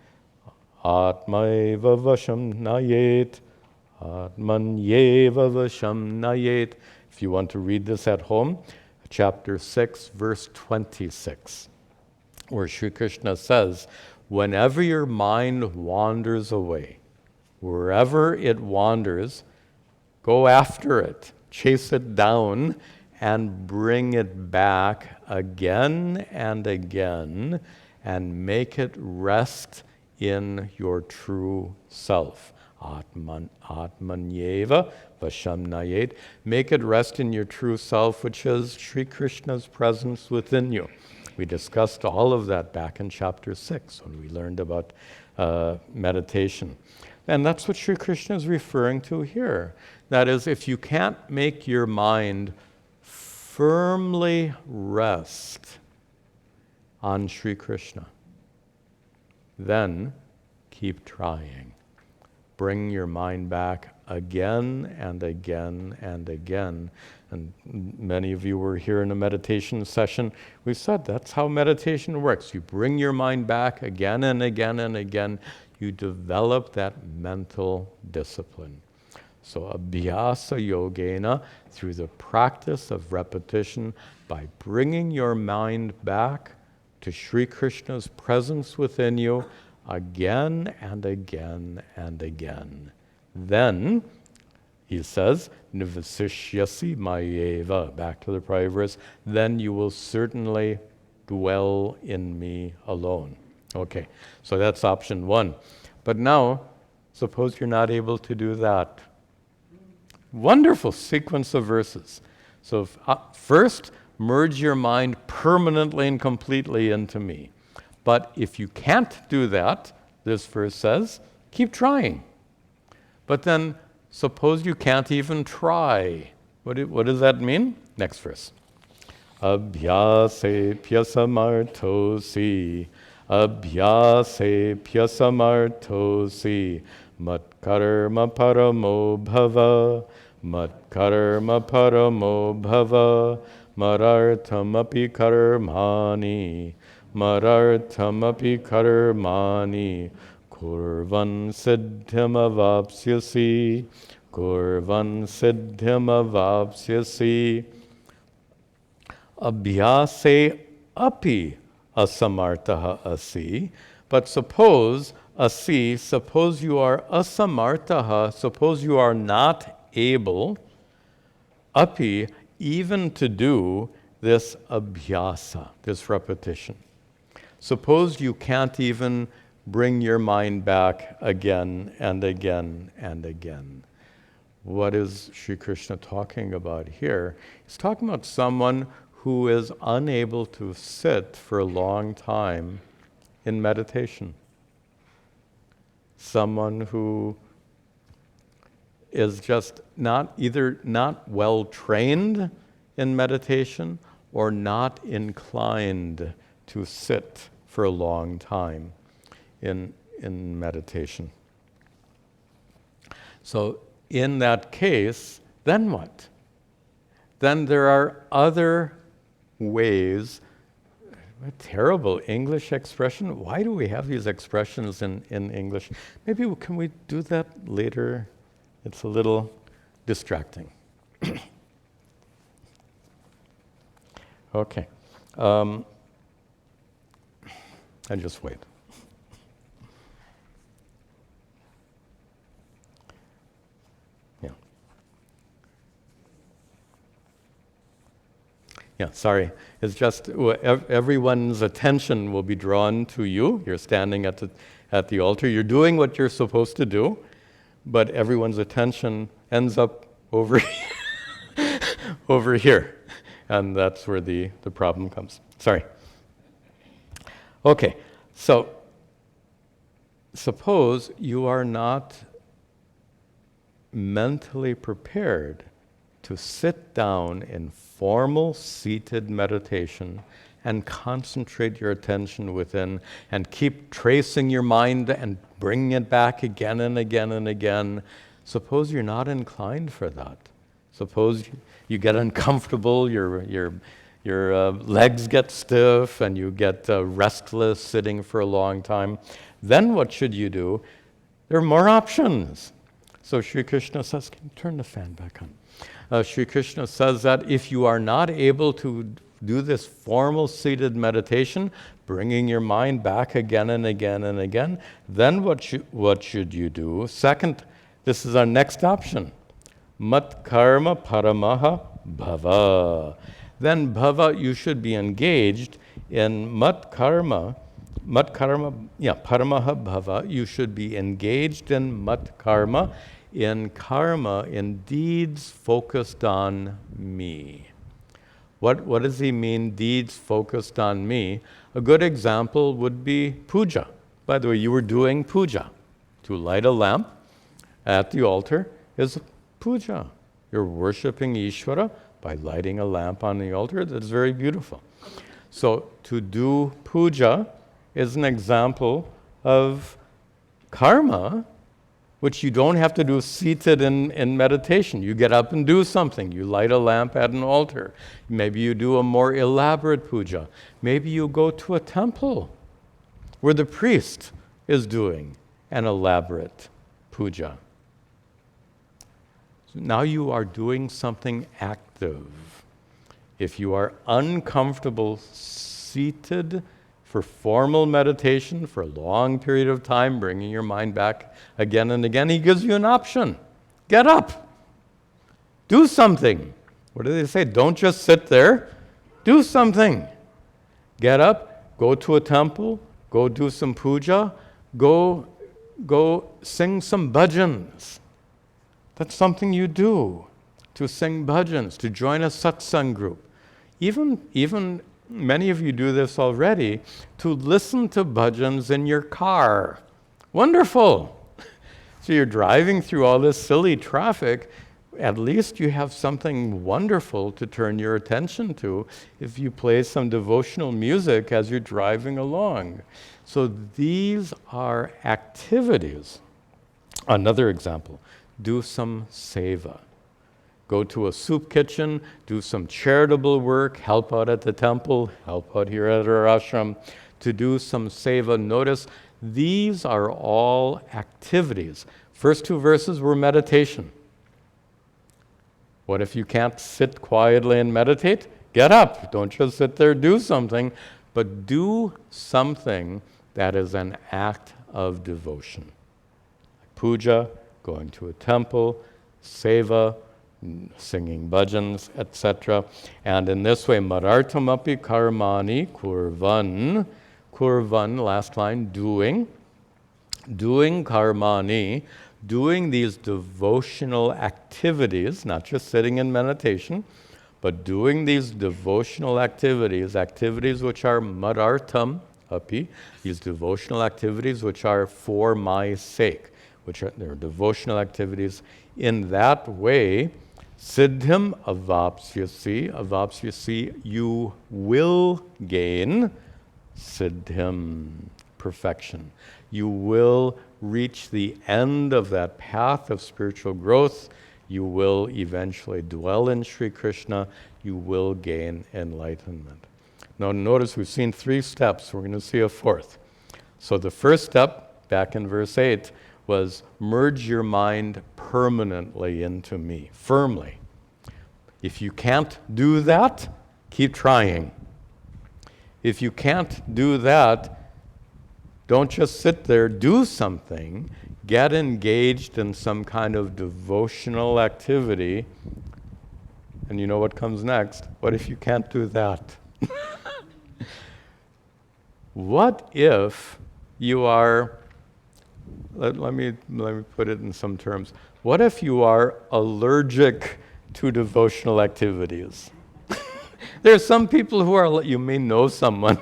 atmaiva vasham nayet atmanyeva vasham nayet. If you want to read this at home, chapter 6, verse 26, where Sri Krishna says, whenever your mind wanders away, wherever it wanders, go after it, chase it down, and bring it back again and again, and make it rest in your true self. Atmanyeva vashamnayet. Make it rest in your true self, which is Sri Krishna's presence within you. We discussed all of that back in chapter 6 when we learned about meditation. And that's what Sri Krishna is referring to here. That is, if you can't make your mind firmly rest on Sri Krishna, then keep trying. Bring your mind back again and again and again. And many of you were here in a meditation session. We said that's how meditation works. You bring your mind back again and again and again. You develop that mental discipline. So Abhyasa yogena, through the practice of repetition, by bringing your mind back to Sri Krishna's presence within you again and again and again. Then, he says, nivasishyasi mayeva, back to the prior verse, then you will certainly dwell in me alone. Okay, so that's option one. But now, suppose you're not able to do that. Wonderful sequence of verses. So first, merge your mind permanently and completely into me. But if you can't do that, this verse says, keep trying. But then, suppose you can't even try. What does that mean? Next verse. Abhyase pyasamartosi, abhyase pyasamartosi, matkarma paramo bhava, matkarma paramo bhava, mararthamapi karmani, mararthamapi karmani, kurvan siddhim avapsyasi, kurvan siddhim avapsyasi. Abhyase api asamartaha asi. But suppose you are asamartaha, suppose you are not able, api, even to do this abhyasa, this repetition. Suppose you can't even bring your mind back again and again and again. What is Sri Krishna talking about here? He's talking about someone who is unable to sit for a long time in meditation. someone who is just either not well trained in meditation or not inclined to sit for a long time in meditation. So in that case, then what? Then there are other ways. A terrible English expression. Why do we have these expressions in English? Maybe can we do that later? It's a little distracting. Okay. And just wait. Yeah, sorry. It's just everyone's attention will be drawn to you. You're standing at the altar. You're doing what you're supposed to do, but everyone's attention ends up over over here, and that's where the problem comes. Sorry. Okay, so suppose you are not mentally prepared to sit down in formal seated meditation and concentrate your attention within and keep tracing your mind and bringing it back again and again and again. Suppose you're not inclined for that. Suppose you get uncomfortable, your legs get stiff and you get restless sitting for a long time. Then what should you do? There are more options. So Sri Krishna says, can you turn the fan back on? Sri Krishna says that if you are not able to do this formal seated meditation, bringing your mind back again and again and again, then what should you do? Second, this is our next option. Mat karma paramaha bhava. Then bhava, you should be engaged in mat karma, paramaha bhava. You should be engaged in mat karma, in deeds focused on me. What does he mean, deeds focused on me? A good example would be puja. By the way, you were doing puja. To light a lamp at the altar is puja. You're worshiping Ishvara by lighting a lamp on the altar. That's very beautiful. So to do puja is an example of karma, which you don't have to do seated in meditation. You get up and do something. You light a lamp at an altar. Maybe you do a more elaborate puja. Maybe you go to a temple where the priest is doing an elaborate puja. So now you are doing something active. If you are uncomfortable seated for formal meditation for a long period of time, bringing your mind back again and again, he gives you an option. Get up. Do something. What do they say? Don't just sit there. Do something. Get up, go to a temple, go do some puja, go sing some bhajans. That's something you do, to sing bhajans, to join a satsang group. Even many of you do this already, to listen to bhajans in your car. Wonderful! So you're driving through all this silly traffic, at least you have something wonderful to turn your attention to if you play some devotional music as you're driving along. So these are activities. Another example, do some seva. Go to a soup kitchen, do some charitable work, help out at the temple, help out here at our ashram, to do some seva. Notice these are all activities. First two verses were meditation. What if you can't sit quietly and meditate? Get up. Don't just sit there, do something, but do something that is an act of devotion. Puja, going to a temple, seva, singing bhajans, etc. And in this way, marartamapi karmani kurvan, last line, doing karmani, doing these devotional activities, not just sitting in meditation, but doing these devotional activities which are madartam, api, these devotional activities which are for my sake, which are they're devotional activities. In that way, siddhim avapsyasi, you will gain siddhim, perfection. You will reach the end of that path of spiritual growth. You will eventually dwell in Sri Krishna. You will gain enlightenment. Now notice we've seen 3 steps. We're going to see a 4th. So the first step, back in verse 8, was merge your mind permanently into me, firmly. If you can't do that, keep trying. If you can't do that, don't just sit there, do something. Get engaged in some kind of devotional activity. And you know what comes next? What if you can't do that? What if you are, let me put it in some terms. What if you are allergic to devotional activities? There are some people who are, you may know someone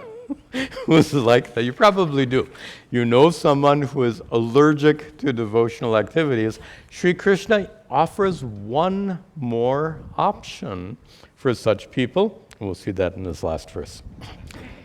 who's like that. You probably do. You know someone who is allergic to devotional activities. Sri Krishna offers one more option for such people. And we'll see that in this last verse.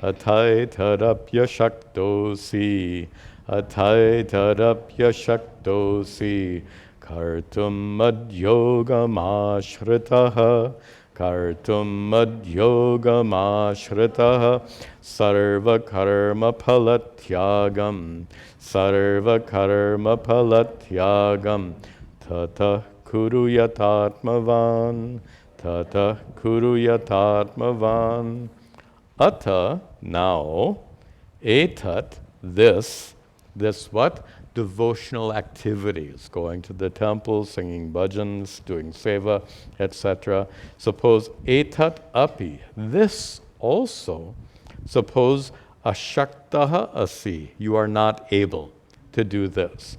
Atai tadapya shaktosi, atai tadapya shaktosi, kartum madhyogam ashritaha, kartum madhyogam ashritaha, sarva karma palatyagam, sarva karma palatyagam, tata kuru yatatmavan, tata kuru yatatmavan. Ata, now, etat, this what? Devotional activities, going to the temple, singing bhajans, doing seva, etc. Suppose etat api, this also, suppose ashaktaha asi, you are not able to do this.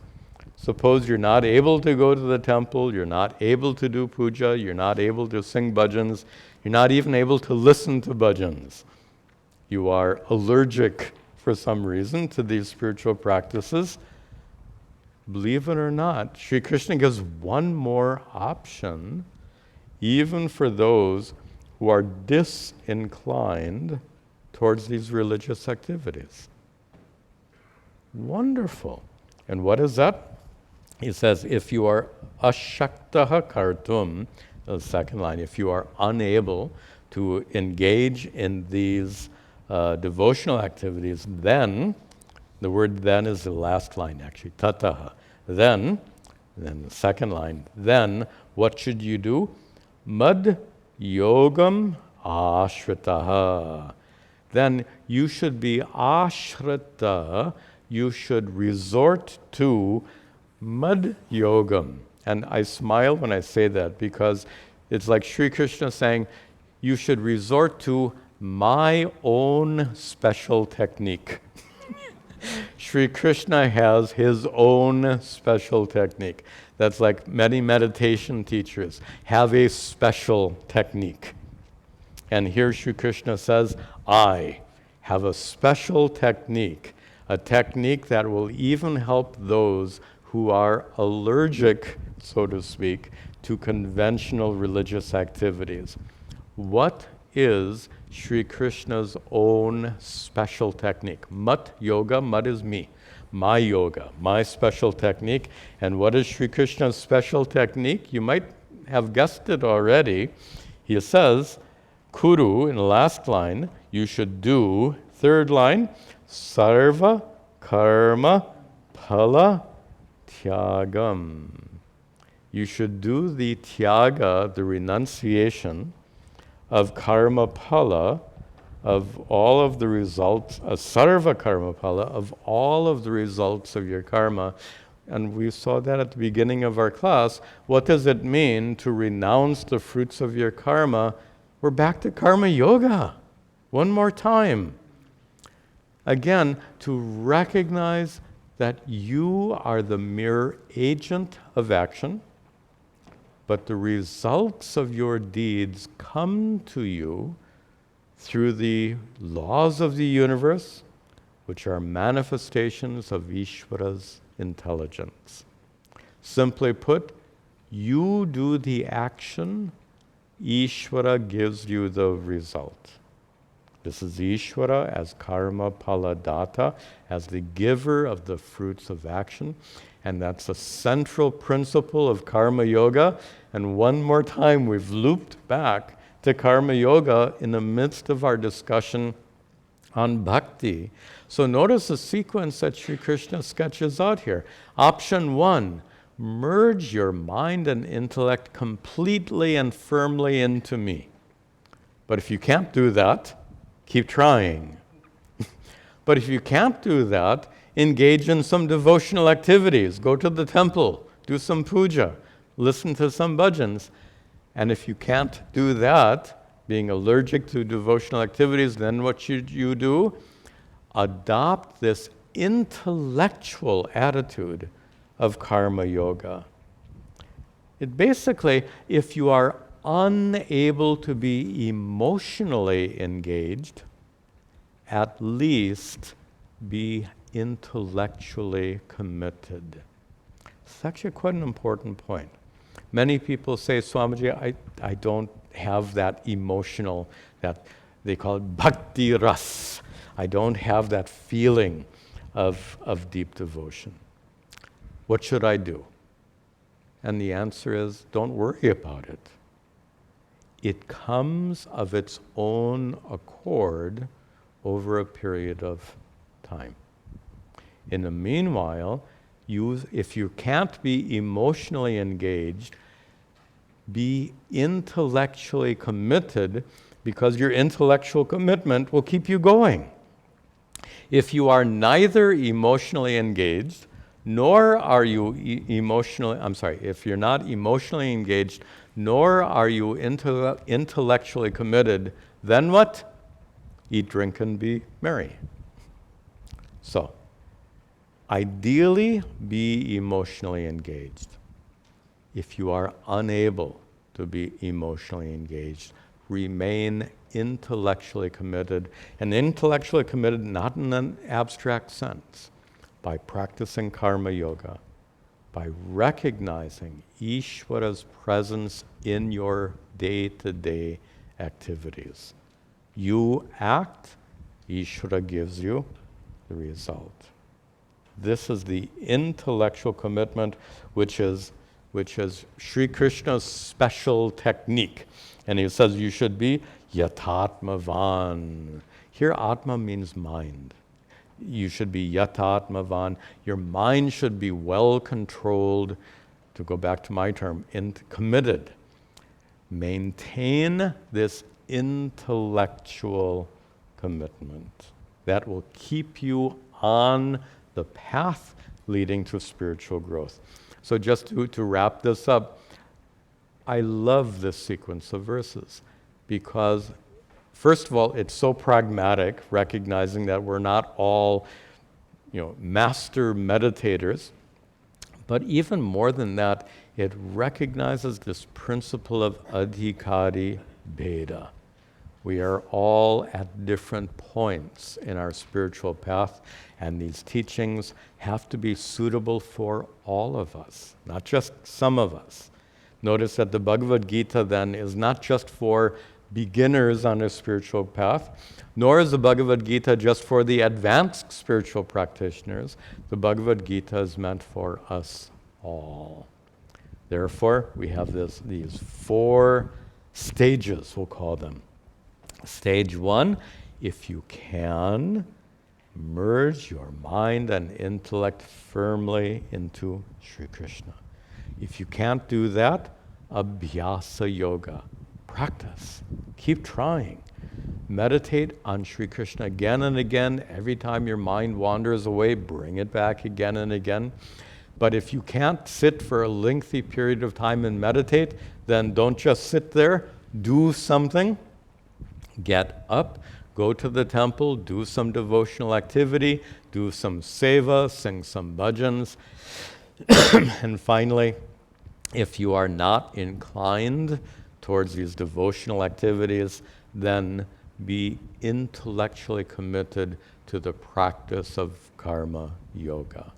Suppose you're not able to go to the temple, you're not able to do puja, you're not able to sing bhajans, you're not even able to listen to bhajans. You are allergic for some reason to these spiritual practices. Believe it or not, Sri Krishna gives one more option, even for those who are disinclined towards these religious activities. Wonderful. And what is that? He says, if you are ashaktaha kartum, the second line, if you are unable to engage in these devotional activities, then, the word then is the last line actually, tataha. Then the second line, then what should you do? Mad yogam ashritaha. Then you should be ashrita, you should resort to mad yogam. And I smile when I say that because it's like Sri Krishna saying, you should resort to my own special technique. Sri Krishna has his own special technique. That's like many meditation teachers have a special technique. And here Sri Krishna says, I have a special technique, a technique that will even help those who are allergic, so to speak, to conventional religious activities. What is Sri Krishna's own special technique? Mat yoga, mat is me. My yoga, my special technique. And what is Sri Krishna's special technique? You might have guessed it already. He says, Kuru, in the last line, you should do, third line, sarva karma phala tyagam. You should do the tyaga, the renunciation, of karma phala, of all of the results, sarva karma phala, of all of the results of your karma. And we saw that at the beginning of our class. What does it mean to renounce the fruits of your karma? We're back to karma yoga. One more time. Again, to recognize that you are the mere agent of action, but the results of your deeds come to you through the laws of the universe, which are manifestations of Ishvara's intelligence. Simply put, you do the action, Ishvara gives you the result. This is Ishvara as karma paladata, as the giver of the fruits of action. And that's a central principle of karma yoga. And one more time, we've looped back to karma yoga in the midst of our discussion on bhakti. So notice the sequence that Sri Krishna sketches out here. Option 1, merge your mind and intellect completely and firmly into me. But if you can't do that, keep trying. But if you can't do that, engage in some devotional activities. Go to the temple, do some puja, listen to some bhajans. And if you can't do that, being allergic to devotional activities, then what should you do? Adopt this intellectual attitude of karma yoga. It basically, if you are unable to be emotionally engaged, at least be intellectually committed. It's actually quite an important point. Many people say, Swamiji, I don't have that emotional, that they call it bhakti ras. I don't have that feeling of deep devotion. What should I do? And the answer is, don't worry about it. It comes of its own accord over a period of time. In the meanwhile, if you can't be emotionally engaged, be intellectually committed, because your intellectual commitment will keep you going. If you are neither emotionally engaged, nor are you if you're not emotionally engaged, nor are you intellectually committed, then what? Eat, drink, and be merry. So, ideally, be emotionally engaged. If you are unable to be emotionally engaged, remain intellectually committed, and intellectually committed not in an abstract sense, by practicing karma yoga, by recognizing Ishvara's presence in your day-to-day activities. You act, Ishvara gives you the result. This is the intellectual commitment, which is Sri Krishna's special technique. And he says you should be yatatmavan. Here, atma means mind. You should be yatatmavan. Your mind should be well controlled, to go back to my term, committed. Maintain this intellectual commitment. That will keep you on the path leading to spiritual growth. So just to wrap this up, I love this sequence of verses because, first of all, it's so pragmatic, recognizing that we're not all, master meditators. But even more than that, it recognizes this principle of adhikari bheda. We are all at different points in our spiritual path, and these teachings have to be suitable for all of us, not just some of us. Notice that the Bhagavad Gita then is not just for beginners on a spiritual path, nor is the Bhagavad Gita just for the advanced spiritual practitioners. The Bhagavad Gita is meant for us all. Therefore, we have these 4 stages, we'll call them. Stage 1, if you can, merge your mind and intellect firmly into Sri Krishna. If you can't do that, Abhyasa yoga. Practice. Keep trying. Meditate on Sri Krishna again and again. Every time your mind wanders away, bring it back again and again. But if you can't sit for a lengthy period of time and meditate, then don't just sit there. Do something. Get up. Go to the temple. Do some devotional activity. Do some seva. Sing some bhajans. And finally, if you are not inclined towards these devotional activities, then be intellectually committed to the practice of karma yoga.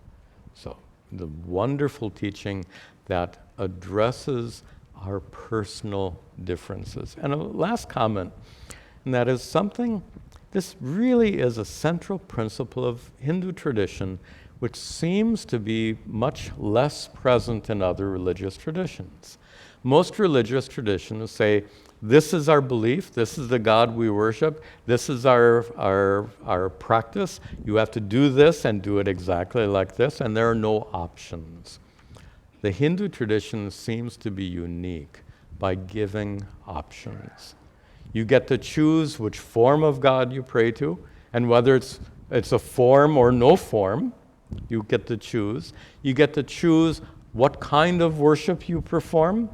So, the wonderful teaching that addresses our personal differences. And a last comment, and that is something, this really is a central principle of Hindu tradition, which seems to be much less present in other religious traditions. Most religious traditions say, this is our belief, this is the God we worship, this is our practice, you have to do this and do it exactly like this, and there are no options. The Hindu tradition seems to be unique by giving options. You get to choose which form of God you pray to, and whether it's a form or no form, you get to choose. You get to choose what kind of worship you perform.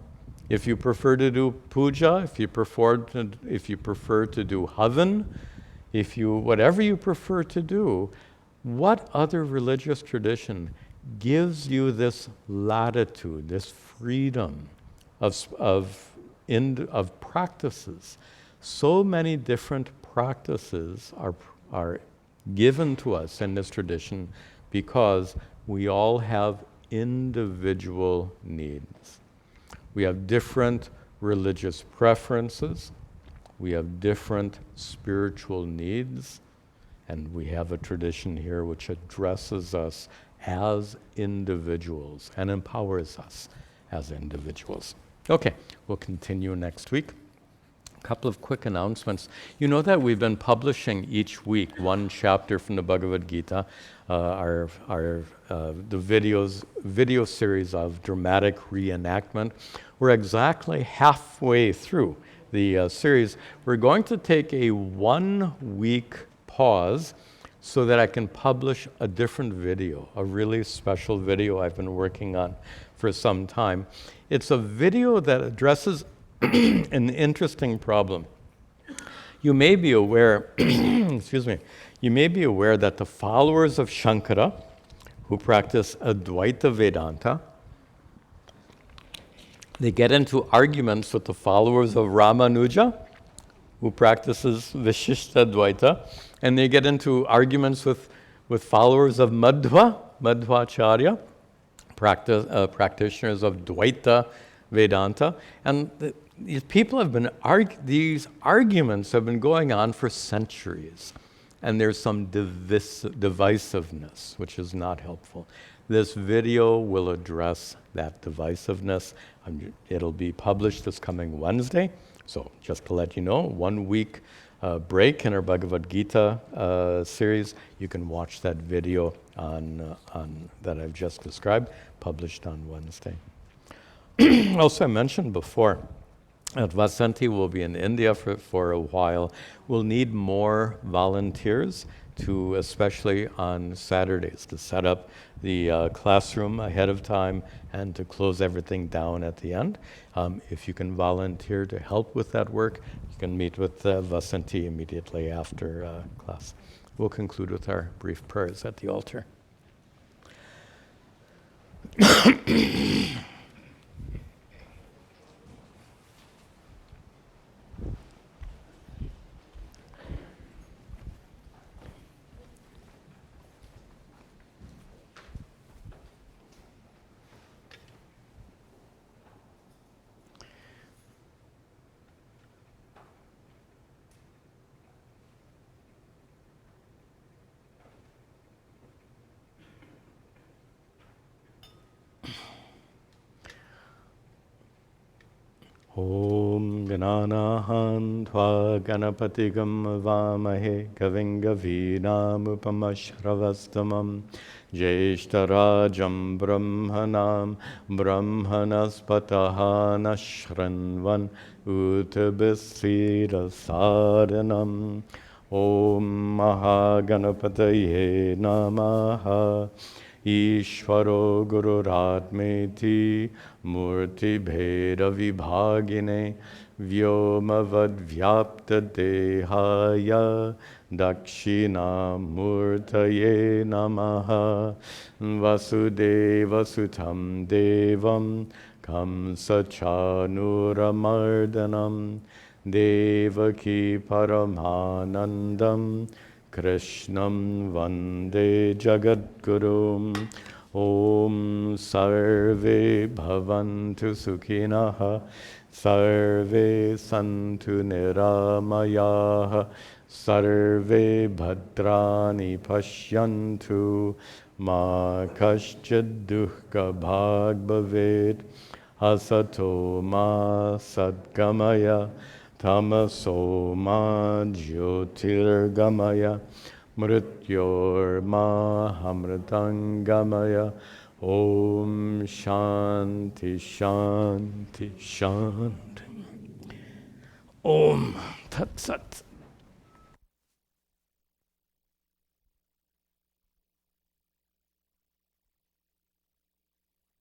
If you prefer to do puja, if you prefer to do havan, whatever you prefer to do, what other religious tradition gives you this latitude, this freedom of practices? So many different practices are given to us in this tradition because we all have individual needs. We have different religious preferences, we have different spiritual needs, and we have a tradition here which addresses us as individuals and empowers us as individuals. Okay, we'll continue next week. A couple of quick announcements. You know that we've been publishing each week one chapter from the Bhagavad Gita, the video series of dramatic reenactment. We're exactly halfway through the series. We're going to take a 1-week pause so that I can publish a different video, a really special video I've been working on for some time. It's a video that addresses an interesting problem. You may be aware, you may be aware that the followers of Shankara, who practice Advaita Vedanta, they get into arguments with the followers of Ramanuja, who practices Vishishta Advaita, and they get into arguments with followers of Madhvacharya, practitioners of Dvaita Vedanta, and these people have been these arguments have been going on for centuries, and there's some divisiveness, which is not helpful. This video will address that divisiveness. It'll be published this coming Wednesday. So just to let you know, 1 week break in our Bhagavad Gita series. You can watch that video on that I've just described, published on Wednesday. Also, I mentioned before that Vasanti will be in India for a while. We'll need more volunteers to, especially on Saturdays, to set up the classroom ahead of time and to close everything down at the end. If you can volunteer to help with that work, you can meet with Vasanti immediately after class. We'll conclude with our brief prayers at the altar. Om Gananahan Tva Ganapatigam Vamahe Kaving Gavinam Upamashravastamam Jeshtarajam Brahmanam Brahmanaspataha Nashranvan Utabasira Saranam Om Mahaganapataye Namaha Ishvaro Gururatmeti Murti Bheda Vibhagine Vyomavad Vyapta Dehaya Dakshina Murtaye Namaha Vasudeva Sutam Devam Kamsachanuramardanam Devaki Paramanandam Krishnam Vande Jagadgurum. Om Sarve Bhavantu Sukhinaha Sarve Santu Niramayaha Sarve Bhadrani Pashyantu Ma Kaschid Dukkha Bhag Bhavet Asato Ma Sadgamaya Tamaso Ma Jyotirgamaya Mrityor Mahamritangamaya. Om Shanti Shanti Shanti. Om Tat Sat.